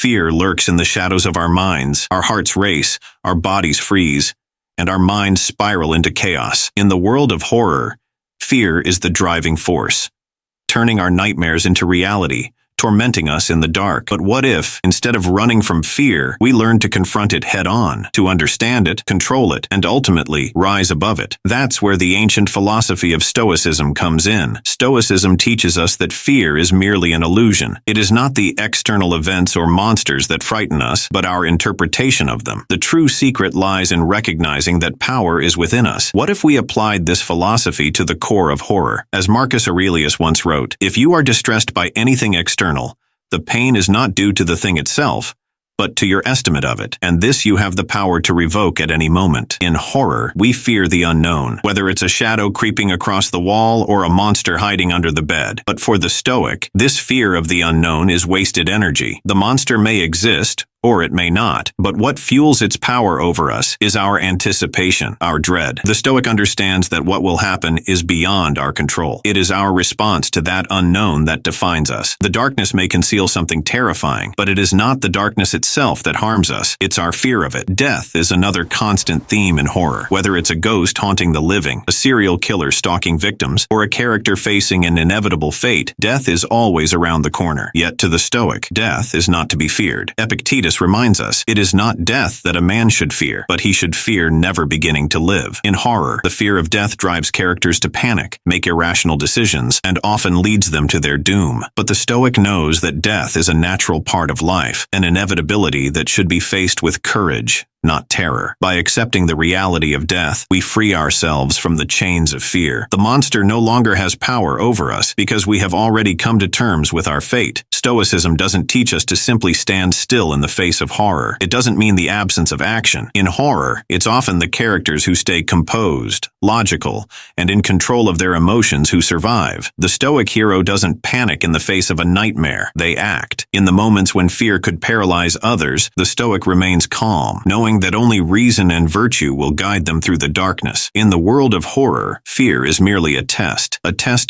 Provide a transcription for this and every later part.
Fear lurks in the shadows of our minds. Our hearts race, our bodies freeze, and our minds spiral into chaos. In the world of horror, fear is the driving force, turning our nightmares into reality, tormenting us in the dark. But what if, instead of running from fear, we learn to confront it head-on, to understand it, control it, and ultimately rise above it? That's where the ancient philosophy of Stoicism comes in. Stoicism teaches us that fear is merely an illusion. It is not the external events or monsters that frighten us, but our interpretation of them. The true secret lies in recognizing that power is within us. What if we applied this philosophy to the core of horror? As Marcus Aurelius once wrote, "If you are distressed by anything external, the pain is not due to the thing itself, but to your estimate of it, and this you have the power to revoke at any moment." In horror, we fear the unknown, whether it's a shadow creeping across the wall or a monster hiding under the bed. But for the Stoic, this fear of the unknown is wasted energy. The monster may exist, or it may not, but what fuels its power over us is our anticipation, our dread. The Stoic understands that what will happen is beyond our control. It is our response to that unknown that defines us. The darkness may conceal something terrifying, but it is not the darkness itself that harms us. It's our fear of it. Death is another constant theme in horror. Whether it's a ghost haunting the living, a serial killer stalking victims, or a character facing an inevitable fate, death is always around the corner. Yet to the Stoic, death is not to be feared. Epictetus reminds us, it is not death that a man should fear, but he should fear never beginning to live. In horror, the fear of death drives characters to panic, make irrational decisions, and often leads them to their doom. But the Stoic knows that death is a natural part of life, an inevitability that should be faced with courage, not terror. By accepting the reality of death, we free ourselves from the chains of fear. The monster no longer has power over us because we have already come to terms with our fate. Stoicism doesn't teach us to simply stand still in the face of horror. It doesn't mean the absence of action. In horror, it's often the characters who stay composed, logical, and in control of their emotions who survive. The Stoic hero doesn't panic in the face of a nightmare. They act. In the moments when fear could paralyze others, the Stoic remains calm, knowing that only reason and virtue will guide them through the darkness. In the world of horror, fear is merely a test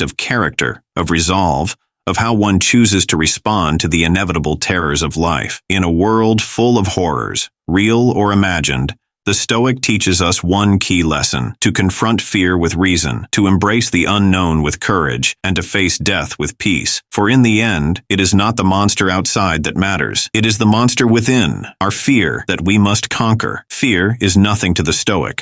of character, of resolve, of how one chooses to respond to the inevitable terrors of life. In a world full of horrors, real or imagined, the Stoic teaches us one key lesson: to confront fear with reason, to embrace the unknown with courage, and to face death with peace. For in the end, it is not the monster outside that matters. It is the monster within, our fear, that we must conquer. Fear is nothing to the Stoic,